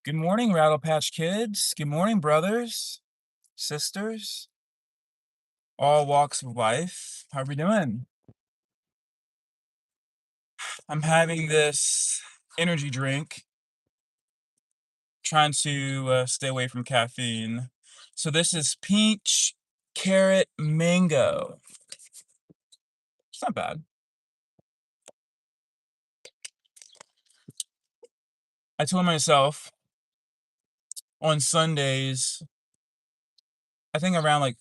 Good morning, Rattle Patch Kids. Good morning, brothers, sisters, all walks of life. How are we doing? I'm having this energy drink, trying to stay away from caffeine. So this is peach, carrot, mango. It's not bad. I told myself on Sundays, I think around like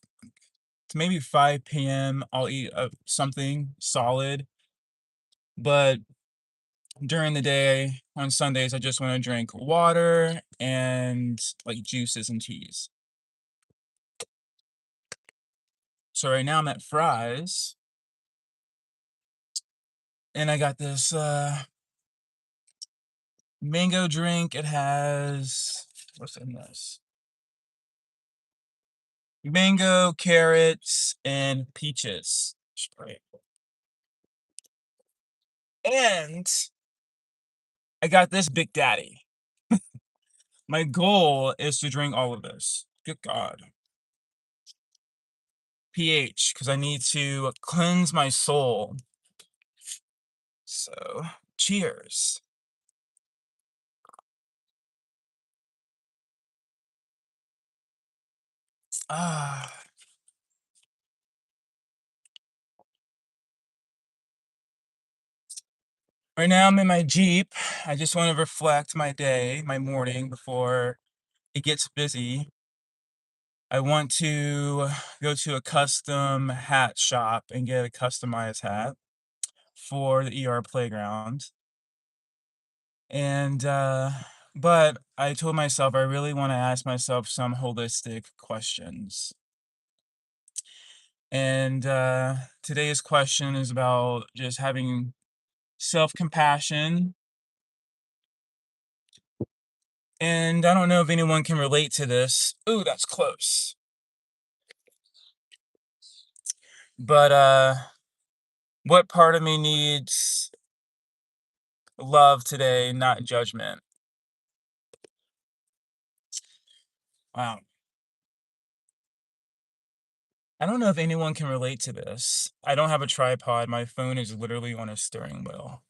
maybe 5 p.m., I'll eat something solid. But during the day on Sundays, I just want to drink water and like juices and teas. So right now I'm at Fry's and I got this mango drink. It has what's in this? Mango, carrots, and peaches. Spray. And I got this Big Daddy. My goal is to drink all of this. Good God. pH, because I need to cleanse my soul. So, cheers. Ah, right now I'm in my Jeep. I just want to reflect my day, my morning before it gets busy. I want to go to a custom hat shop and get a customized hat for the ER playground. And but I told myself I really want to ask myself some holistic questions. And today's question is about just having self-compassion. And I don't know if anyone can relate to this. Ooh, that's close. But what part of me needs love today, not judgment? Wow. I don't know if anyone can relate to this. I don't have a tripod. My phone is literally on a steering wheel.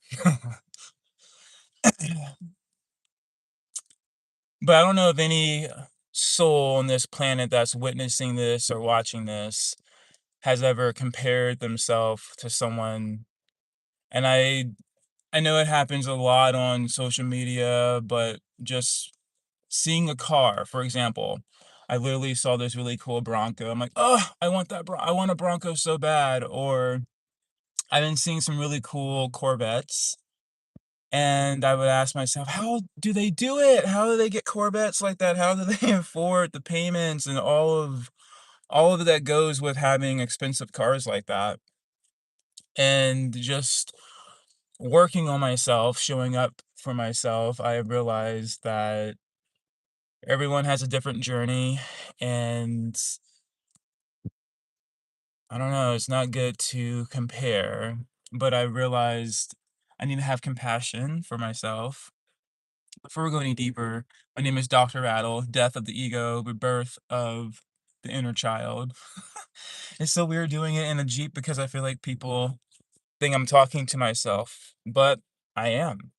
But I don't know if any soul on this planet that's witnessing this or watching this has ever compared themselves to someone. And I know it happens a lot on social media, but just seeing a car, for example, I literally saw this really cool Bronco. I'm like, oh, I want that. I want a Bronco so bad. Or I've been seeing some really cool Corvettes, and I would ask myself, how do they do it? How do they get Corvettes like that? How do they afford the payments and all of that goes with having expensive cars like that? And just working on myself, showing up for myself, I realized that everyone has a different journey, and I don't know, it's not good to compare, but I realized I need to have compassion for myself. Before we go any deeper, my name is Dr. Rattle, death of the ego, rebirth of the inner child. It's so weird doing it in a Jeep because I feel like people think I'm talking to myself, but I am.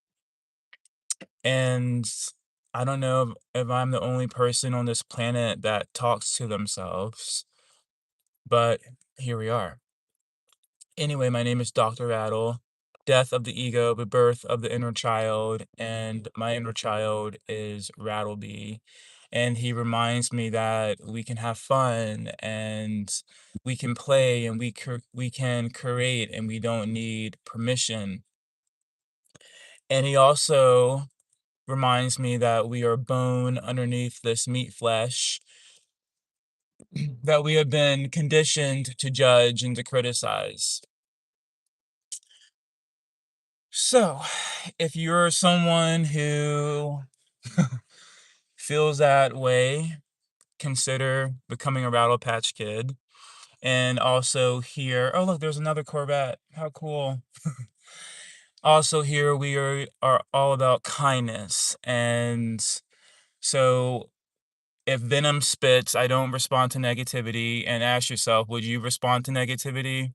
And I don't know if I'm the only person on this planet that talks to themselves, but here we are. Anyway, my name is Dr. Rattle, death of the ego, the birth of the inner child, and my inner child is Rattleby. And he reminds me that we can have fun and we can play and we can create and we don't need permission. And he also reminds me that we are bone underneath this meat flesh, that we have been conditioned to judge and to criticize. So, if you're someone who feels that way, consider becoming a Rattle Patch Kid. And also here, oh look, there's another Corvette. How cool. Also here we are all about kindness and So if venom spits, I don't respond to negativity, and ask yourself, would you respond to negativity?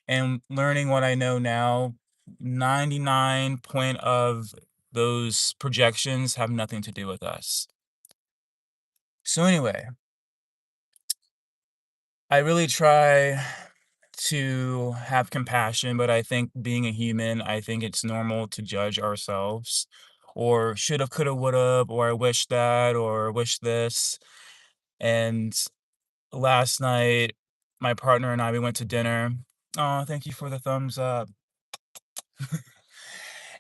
And learning what I know now, 99 point of those projections have nothing to do with us. So anyway, I really try to have compassion, but I think being a human, I think it's normal to judge ourselves or shoulda, coulda, woulda, or I wish that, or wish this. And last night, my partner and I, we went to dinner. Oh, thank you for the thumbs up.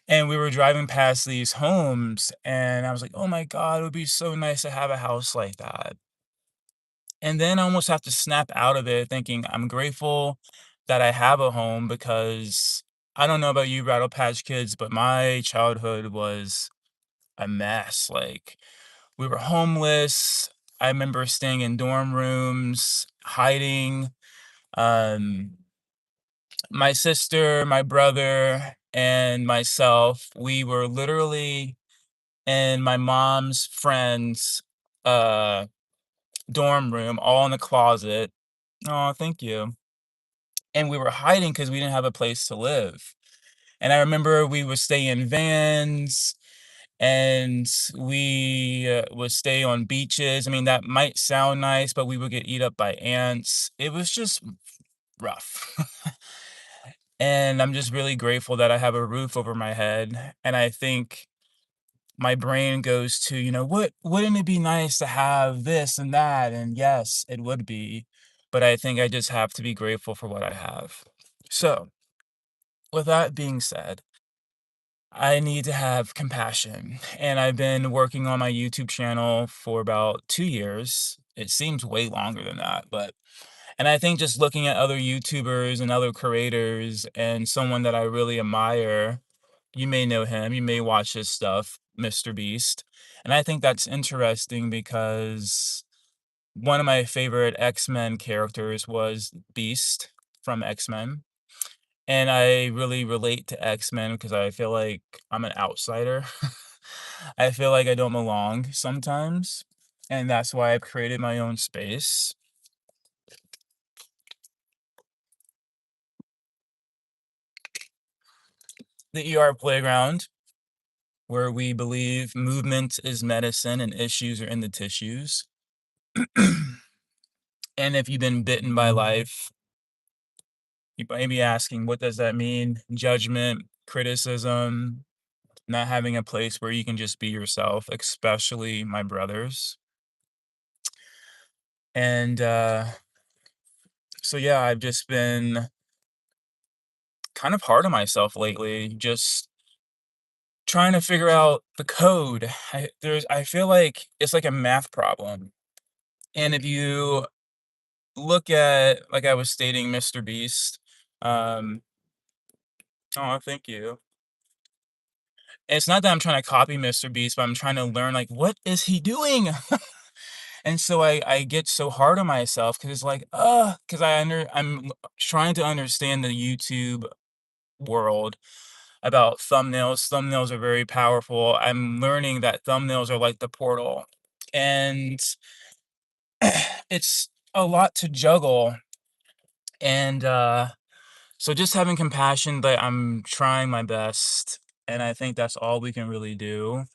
And we were driving past these homes, and I was like, oh my God, it would be so nice to have a house like that. And then I almost have to snap out of it thinking I'm grateful that I have a home because I don't know about you, Rattle Patch Kids, but my childhood was a mess. Like, we were homeless. I remember staying in dorm rooms, hiding. Um, my sister, my brother, and myself, we were literally in my mom's friend's uh dorm room, all in the closet. Oh, thank you. And we were hiding because we didn't have a place to live. And I remember we would stay in vans and we would stay on beaches. I mean, that might sound nice, but we would get eat up by ants. It was just rough. And I'm just really grateful that I have a roof over my head. And I think my brain goes to, what wouldn't it be nice to have this and that? And yes, it would be. But I think I just have to be grateful for what I have. So, with that being said, I need to have compassion. And I've been working on my YouTube channel for about 2 years. It seems way longer than that, but and I think just looking at other YouTubers and other creators and someone that I really admire, you may know him, you may watch his stuff, Mr. Beast. And I think that's interesting because one of my favorite X-Men characters was Beast from X-Men. And I really relate to X-Men because I feel like I'm an outsider. I feel like I don't belong sometimes. And that's why I've created my own space, the ER Playground, where we believe movement is medicine and issues are in the tissues. And if you've been bitten by life, you may be asking, what does that mean? Judgment, criticism, not having a place where you can just be yourself, especially my brothers. And so yeah, I've just been kind of hard on myself lately, just trying to figure out the code. I feel like it's like a math problem. And if you look at, like I was stating, Mr. Beast, um, oh, thank you. It's not that I'm trying to copy Mr. Beast, but I'm trying to learn, like, what is he doing? And so I get so hard on myself because it's like, because I'm trying to understand the YouTube world about thumbnails. Thumbnails are very powerful. I'm learning that thumbnails are like the portal. And it's a lot to juggle. And so just having compassion, but I'm trying my best. And I think that's all we can really do.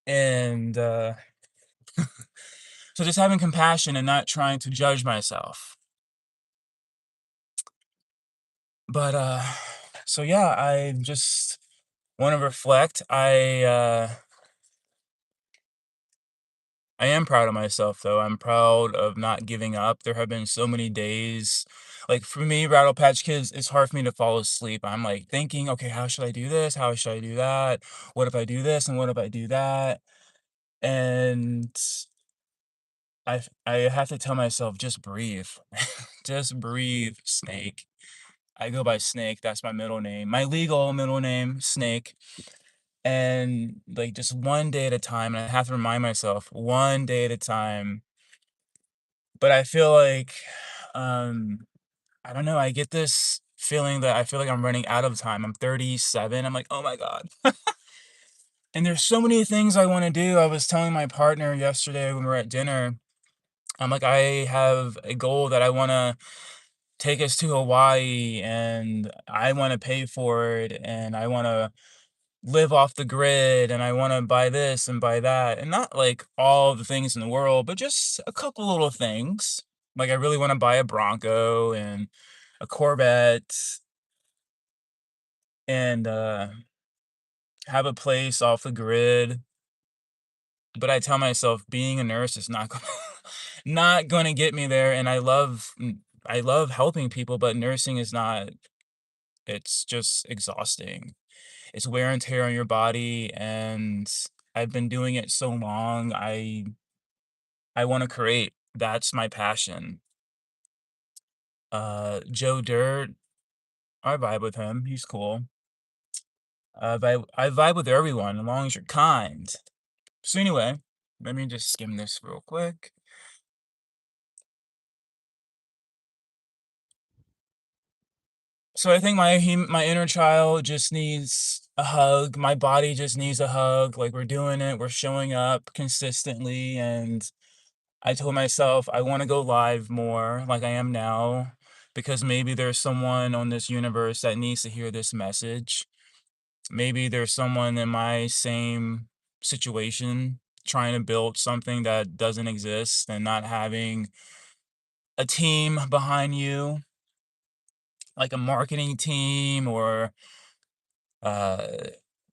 And so just having compassion and not trying to judge myself. But so yeah, I just want to reflect. I am proud of myself though. I'm proud of not giving up. There have been so many days, like for me, Rattle Patch Kids, it's hard for me to fall asleep. I'm like thinking, okay, how should I do this? How should I do that? What if I do this and what if I do that? And I have to tell myself, just breathe. Just breathe, Snake. I go by Snake. That's my middle name. My legal middle name, Snake. And like just one day at a time. And I have to remind myself, one day at a time. But I feel like, um, I don't know, I get this feeling that I feel like I'm running out of time. I'm 37. I'm like, oh my God. And there's so many things I want to do. I was telling my partner yesterday when we were at dinner, I'm like, I have a goal that I want to take us to Hawaii and I want to pay for it and I want to live off the grid and I want to buy this and buy that. And not like all the things in the world, but just a couple little things. Like I really want to buy a Bronco and a Corvette and have a place off the grid. But I tell myself being a nurse is not not gonna get me there, and I love helping people, but nursing is not, it's just exhausting. It's wear and tear on your body, and I've been doing it so long, I wanna create. That's my passion. Joe Dirt, I vibe with him, he's cool. I vibe with everyone, as long as you're kind. So anyway, let me just skim this real quick. So I think my inner child just needs a hug. My body just needs a hug. Like we're doing it, we're showing up consistently, and I told myself I want to go live more like I am now because maybe there's someone on this universe that needs to hear this message. Maybe there's someone in my same situation trying to build something that doesn't exist and not having a team behind you, like a marketing team or uh,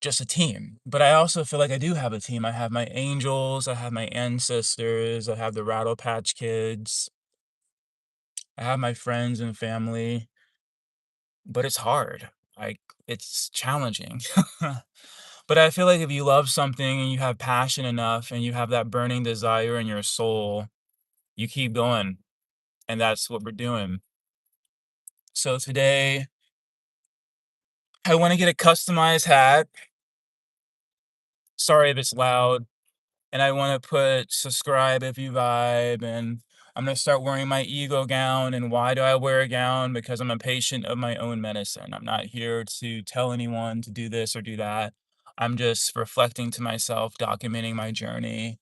just a team. But I also feel like I do have a team. I have my angels, I have my ancestors, I have the Rattle Patch Kids, I have my friends and family, but it's hard. Like, it's challenging. But I feel like if you love something and you have passion enough and you have that burning desire in your soul, you keep going. And that's what we're doing. So today, I want to get a customized hat. Sorry if it's loud. And I want to put subscribe if you vibe, and I'm going to start wearing my ego gown. And why do I wear a gown? Because I'm a patient of my own medicine. I'm not here to tell anyone to do this or do that. I'm just reflecting to myself, documenting my journey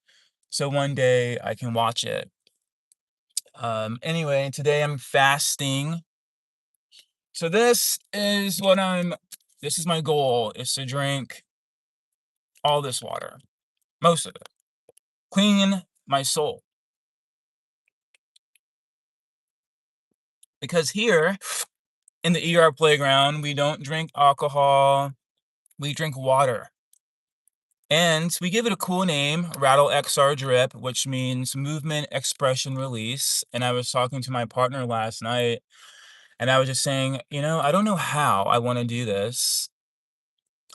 so one day I can watch it. Anyway, today I'm fasting. So this is my goal, is to drink all this water, most of it, clean my soul. Because here in the ER playground, we don't drink alcohol, we drink water. And we give it a cool name, Rattle XR Drip, which means movement, expression, release. And I was talking to my partner last night, and I was just saying, I don't know how I want to do this,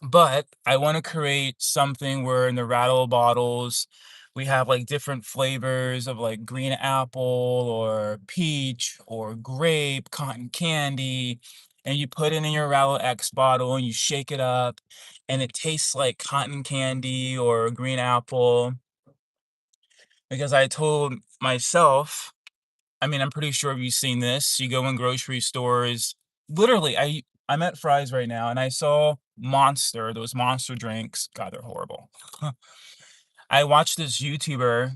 but I want to create something where in the Rattle bottles, we have like different flavors of like green apple or peach or grape, cotton candy, and you put it in your Rattle X bottle and you shake it up and it tastes like cotton candy or green apple. Because I told myself, I mean, I'm pretty sure you've seen this. You go in grocery stores. Literally, I'm at Fry's right now and I saw Monster, those Monster drinks. God, they're horrible. I watched this YouTuber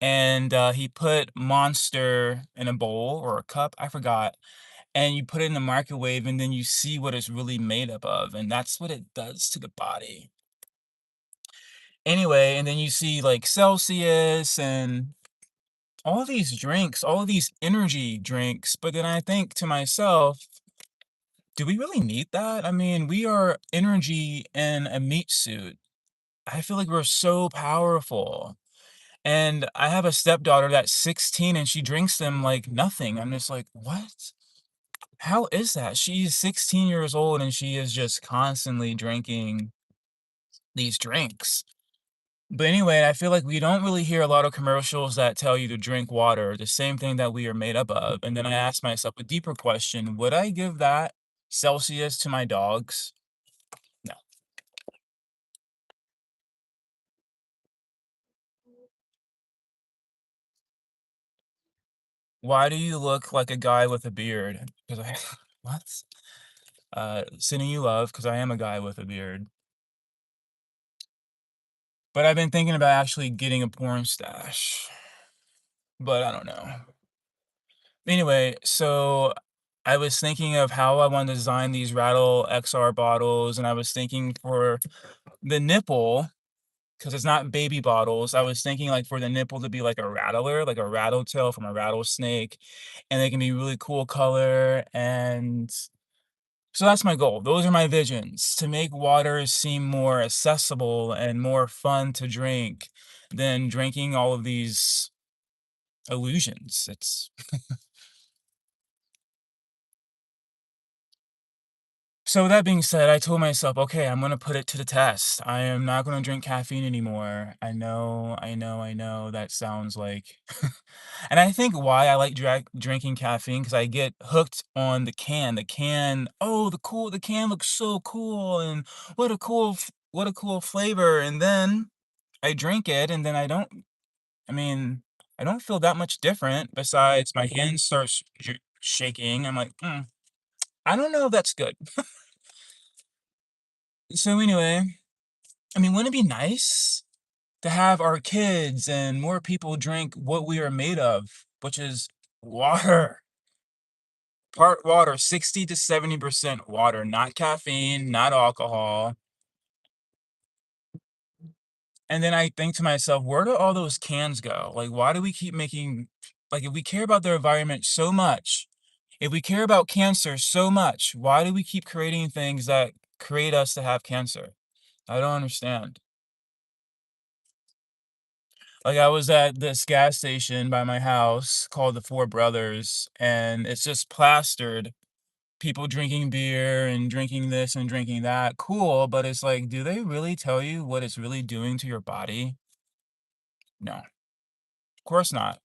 and he put Monster in a bowl or a cup, I forgot. And you put it in the microwave and then you see what it's really made up of. And that's what it does to the body. Anyway, and then you see like Celsius and all these drinks, all of these energy drinks. But then I think to myself, do we really need that? I mean, we are energy in a meat suit. I feel like we're so powerful. And I have a stepdaughter that's 16 and she drinks them like nothing. I'm just like, what? How is that? She's 16 years old and she is just constantly drinking these drinks. But anyway, I feel like we don't really hear a lot of commercials that tell you to drink water, the same thing that we are made up of. And then I asked myself a deeper question: would I give that Celsius to my dogs? No. Why do you look like a guy with a beard? Because I, what? Sending you love, because I am a guy with a beard. But I've been thinking about actually getting a porn stash, but I don't know. Anyway, so I was thinking of how I want to design these Rattle XR bottles, and I was thinking for the nipple, because it's not baby bottles. I was thinking like for the nipple to be like a rattler, like a rattle tail from a rattlesnake, and they can be really cool color. And so that's my goal. Those are my visions, to make water seem more accessible and more fun to drink than drinking all of these illusions. It's So with that being said, I told myself, okay, I'm gonna put it to the test. I am not gonna drink caffeine anymore. I know that sounds like and I think why I like drinking caffeine, because I get hooked on the can. The can, oh, the can looks so cool, and what a cool flavor. And then I drink it, and then I mean, I don't feel that much different besides my hands start shaking. I'm like, I don't know if that's good. So anyway, I mean, wouldn't it be nice to have our kids and more people drink what we are made of, which is water? Part water, 60 to 70% water, not caffeine, not alcohol. And then I think to myself, where do all those cans go? Like, why do we keep making, like, if we care about the environment so much, if we care about cancer so much, why do we keep creating things that create us to have cancer? I don't understand. Like, I was at this gas station by my house called the Four Brothers, and it's just plastered. People drinking beer and drinking this and drinking that. Cool, but it's like, do they really tell you what it's really doing to your body? No, of course not.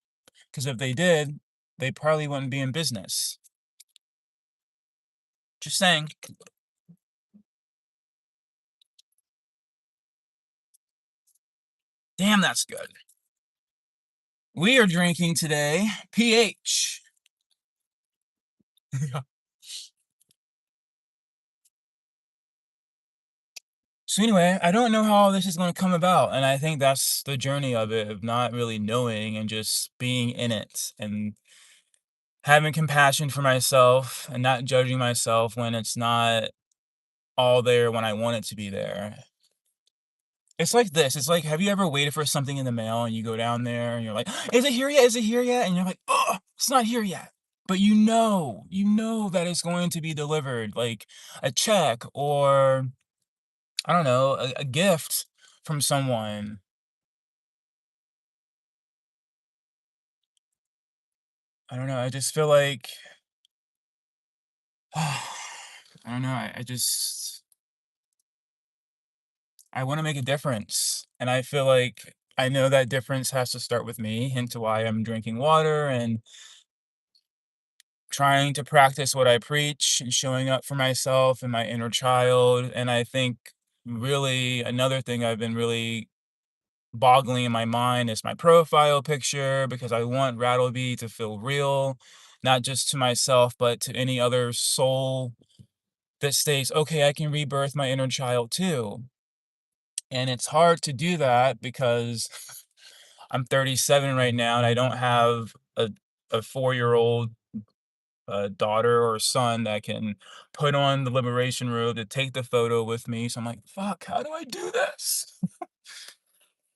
Because if they did, they probably wouldn't be in business. Just saying. Damn, that's good. We are drinking today pH. So anyway, I don't know how all this is going to come about, and I think that's the journey of it, of not really knowing and just being in it and having compassion for myself and not judging myself when it's not all there when I want it to be there. It's like this. It's like, have you ever waited for something in the mail and you go down there and you're like, is it here yet? Is it here yet? And you're like, oh, it's not here yet. But you know that it's going to be delivered, like a check or I don't know, a gift from someone. I don't know. I just feel like I don't know. I want to make a difference. And I feel like I know that difference has to start with me, hence why I'm drinking water and trying to practice what I preach and showing up for myself and my inner child. And I think really another thing I've been really boggling in my mind is my profile picture, because I want Rattleby to feel real, not just to myself, but to any other soul that states, okay, I can rebirth my inner child too. And it's hard to do that because I'm 37 right now and I don't have a 4-year-old daughter or son that can put on the liberation robe to take the photo with me. So I'm like, fuck, how do I do this?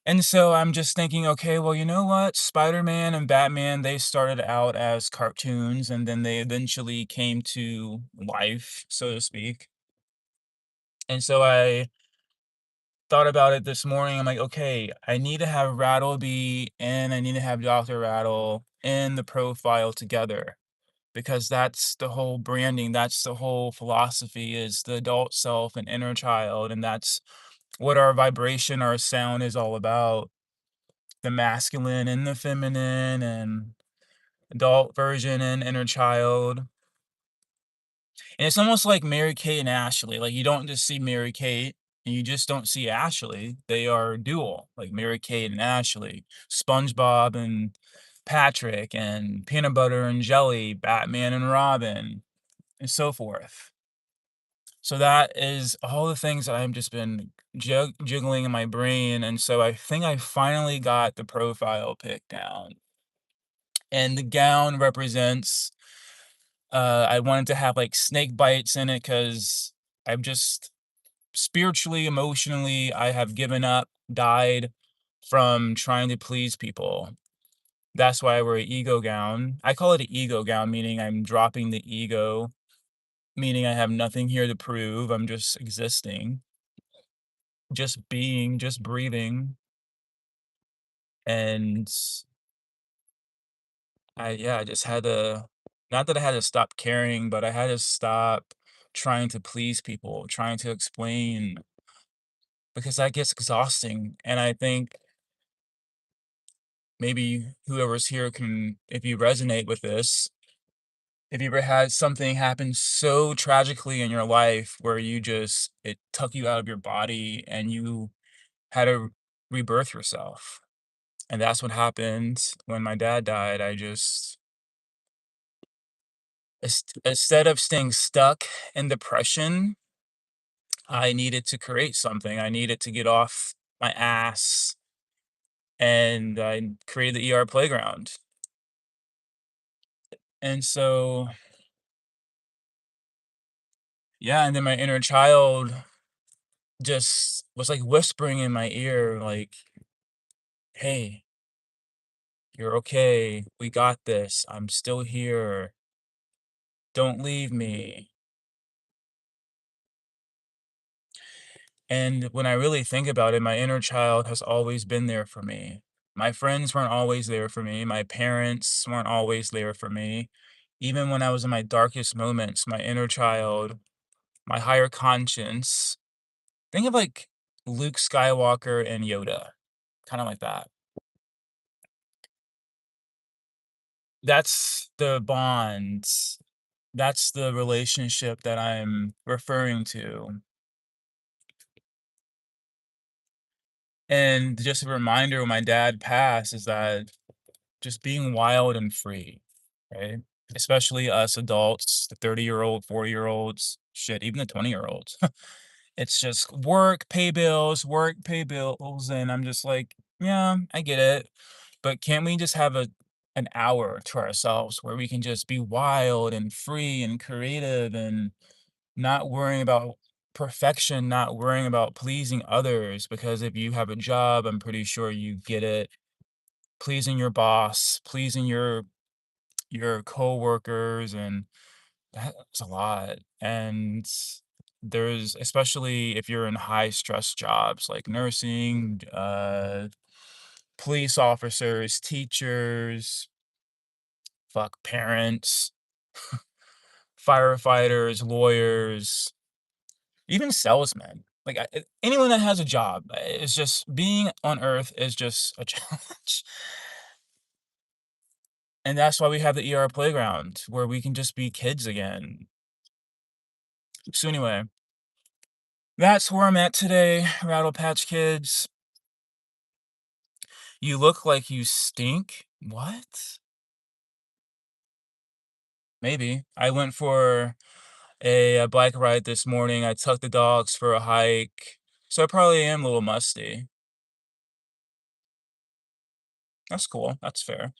And so I'm just thinking, okay, well, you know what? Spider-Man and Batman, they started out as cartoons and then they eventually came to life, so to speak. And so I thought about it this morning. I'm like, okay, I need to have Rattleby and I need to have Dr. Rattle in the profile together, because that's the whole branding, that's the whole philosophy, is the adult self and inner child, and that's what our vibration, our sound is all about. The masculine and the feminine and adult version and inner child. And it's almost like Mary Kate and Ashley. Like, you don't just see Mary Kate and you just don't see Ashley. They are dual, like Mary Kate and Ashley, SpongeBob and Patrick, and Peanut Butter and Jelly, Batman and Robin, and so forth. So that is all the things that I've just been jiggling in my brain, and so I think I finally got the profile pic down. And the gown represents, I wanted to have, like, snake bites in it because 'cause I'm just spiritually, emotionally, I have given up, died from trying to please people. That's why I wear an ego gown. I call it an ego gown, meaning I'm dropping the ego, meaning I have nothing here to prove. I'm just existing, just being, just breathing. And I just had to, not that I had to stop caring, but I had to stop trying to please people, trying to explain because that gets exhausting. And I think maybe whoever's here can, if you resonate with this, if you ever had something happen so tragically in your life where it took you out of your body and you had to rebirth yourself. And that's what happened when my dad died. Instead of staying stuck in depression, I needed to create something. I needed to get off my ass and I created the ER playground. And so, yeah, and then my inner child just was like whispering in my ear, like, hey, you're okay. We got this. I'm still here. Don't leave me. And when I really think about it, my inner child has always been there for me. My friends weren't always there for me. My parents weren't always there for me. Even when I was in my darkest moments, my inner child, my higher conscience, think of like Luke Skywalker and Yoda, kind of like that. That's the bond. That's the relationship that I'm referring to. And just a reminder when my dad passed is that just being wild and free, right? Especially us adults, the 30-year-old, 40-year-olds, shit, even the 20-year-olds. It's just work, pay bills, and I'm just like, yeah, I get it. But can't we just have an hour to ourselves where we can just be wild and free and creative and not worrying about perfection, not worrying about pleasing others? Because if you have a job, I'm pretty sure you get it. Pleasing your boss, pleasing your coworkers, and that's a lot. And there's, especially if you're in high stress jobs like nursing, police officers, teachers, fuck parents, firefighters, lawyers, even salesmen. Like anyone that has a job, is just being on earth is just a challenge. And that's why we have the ER playground where we can just be kids again. So anyway, that's where I'm at today, Rattle Patch Kids. You look like you stink. What? Maybe. I went for a bike ride this morning. I took the dogs for a hike. So I probably am a little musty. That's cool. That's fair.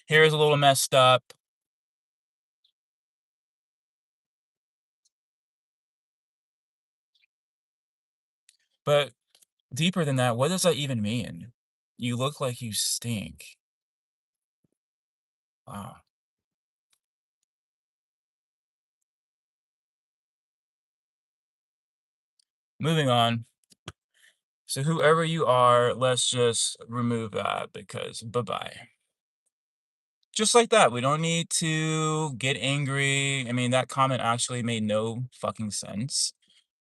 Hair is a little messed up, but deeper than that, what does that even mean? You look like you stink. Wow. Moving on. So whoever you are, let's just remove that because bye-bye. Just like that, we don't need to get angry. I mean, that comment actually made no fucking sense.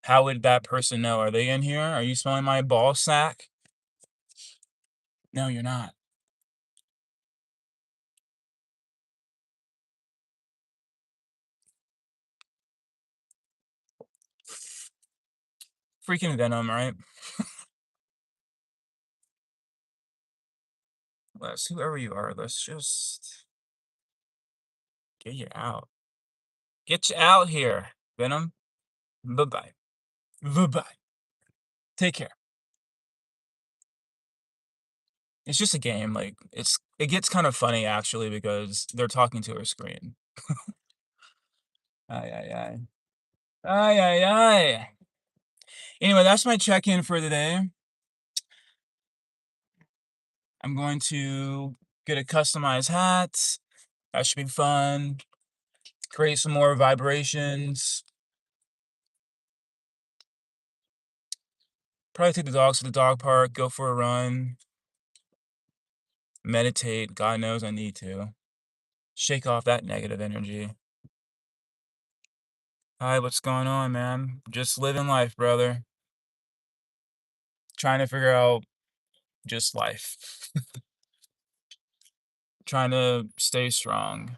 How would that person know? Are they in here? Are you smelling my ball sack? No, you're not. Freaking Venom, right? Let's, whoever you are, let's just get you out. Get you out here. Venom, bye-bye. Bye-bye. Take care. It's just a game, like, it gets kind of funny actually because they're talking to a screen. Ay, ay, ay. Ay, ay, ay. Anyway, that's my check-in for the day. I'm going to get a customized hat. That should be fun. Create some more vibrations. Probably take the dogs to the dog park, go for a run, meditate. God knows I need to. Shake off that negative energy. Hi, what's going on, man? Just living life, brother. Trying to figure out just life. Trying to stay strong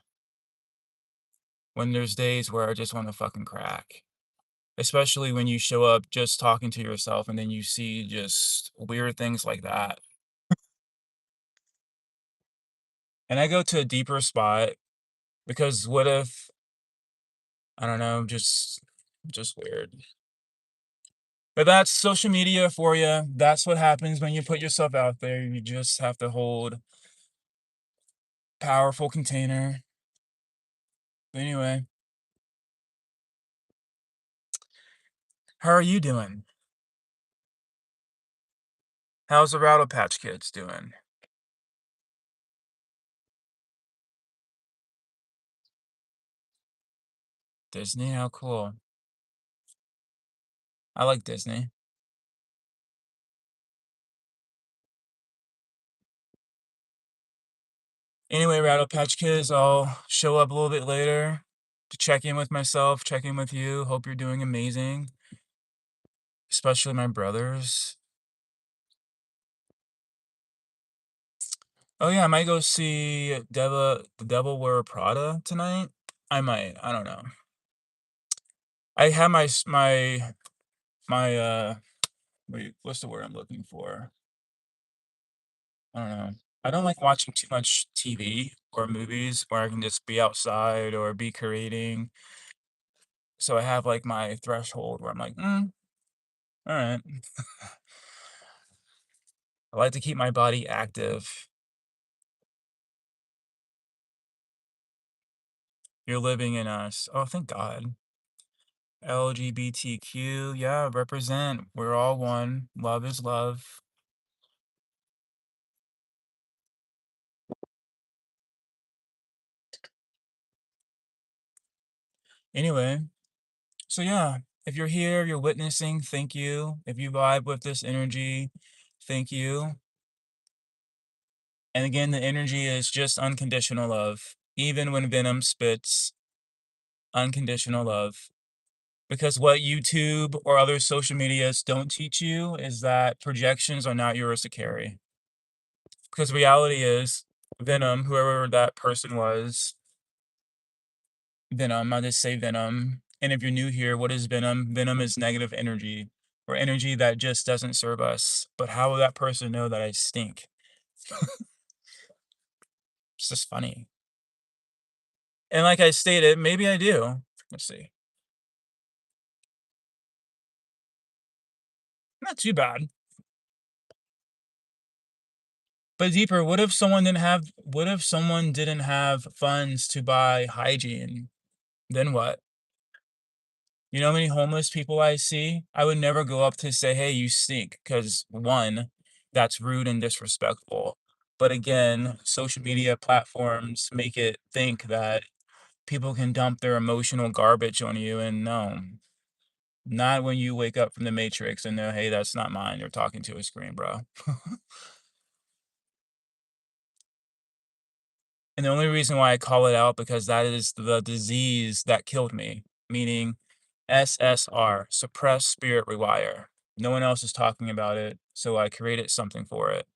when there's days where I just want to fucking crack. Especially when you show up just talking to yourself and then you see just weird things like that. And I go to a deeper spot because what if, I don't know, just weird. But that's social media for you. That's what happens when you put yourself out there. You just have to hold powerful container. Anyway, how are you doing? How's the Rattle Patch Kids doing? Disney? How cool. I like Disney. Anyway, Rattle Patch Kids, I'll show up a little bit later to check in with myself, check in with you. Hope you're doing amazing, especially my brothers. Oh yeah, I might go see The Devil Wear Prada tonight. I might. I don't know. I have my wait, what's the word I'm looking for? I don't know. I don't like watching too much TV or movies where I can just be outside or be creating. So I have like my threshold where I'm like, all right. I like to keep my body active. You're living in us. Oh, thank God. LGBTQ, yeah, represent. We're all one. Love is love. Anyway, so yeah, if you're here, you're witnessing, thank you. If you vibe with this energy, thank you. And again, the energy is just unconditional love. Even when Venom spits, unconditional love. Because what YouTube or other social medias don't teach you is that projections are not yours to carry. Because reality is, Venom, whoever that person was, Venom, I'll just say Venom. And if you're new here, what is Venom? Venom is negative energy or energy that just doesn't serve us. But how will that person know that I stink? It's just funny. And like I stated, maybe I do. Let's see. Not too bad. But deeper, what if someone didn't have funds to buy hygiene? Then what? You know how many homeless people I see? I would never go up to say, "Hey, you stink," because one, that's rude and disrespectful. But again, social media platforms make it think that people can dump their emotional garbage on you, and no, not when you wake up from the matrix and know, "Hey, that's not mine. You're talking to a screen, bro." And the only reason why I call it out because that is the disease that killed me, meaning SSR, suppressed spirit rewire. No one else is talking about it, so I created something for it.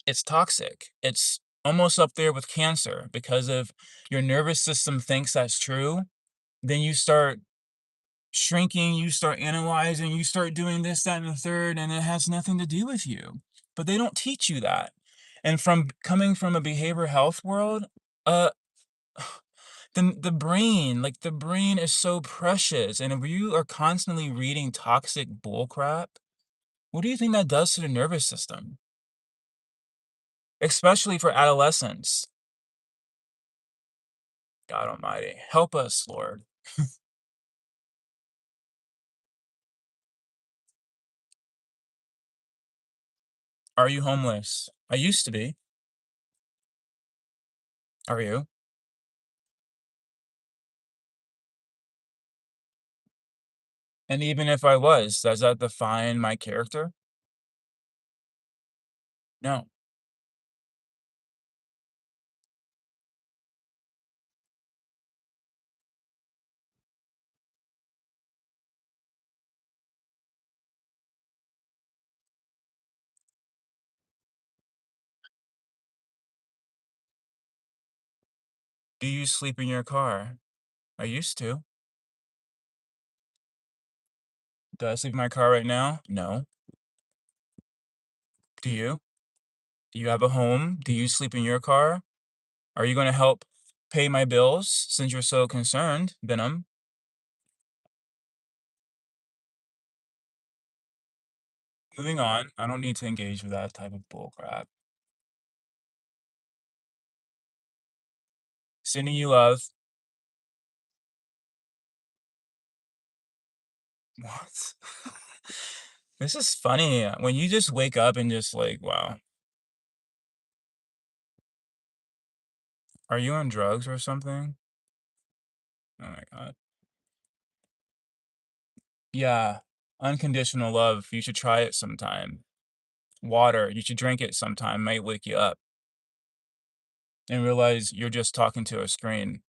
It's toxic. It's almost up there with cancer because if your nervous system thinks that's true, then you start shrinking, you start analyzing, you start doing this, that, and the third, and it has nothing to do with you. But they don't teach you that. And from coming from a behavioral health world, uh, The brain is so precious, and if you are constantly reading toxic bull crap, what do you think that does to the nervous system? Especially for adolescents. God almighty, help us, Lord. Are you homeless? I used to be. Are you? And even if I was, does that define my character? No. Do you sleep in your car? I used to. Do I sleep in my car right now? No. Do you? Do you have a home? Do you sleep in your car? Are you gonna help pay my bills since you're so concerned, Venom? Moving on. I don't need to engage with that type of bullcrap. Sending you love. What? This is funny. When you just wake up and just like, wow, are you on drugs or something? Oh my God. Yeah. Unconditional love. You should try it sometime. Water. You should drink it sometime. Might wake you up and realize you're just talking to a screen.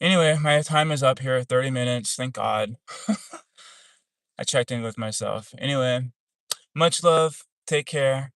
Anyway, my time is up here. 30 minutes. Thank God. I checked in with myself. Anyway, much love. Take care.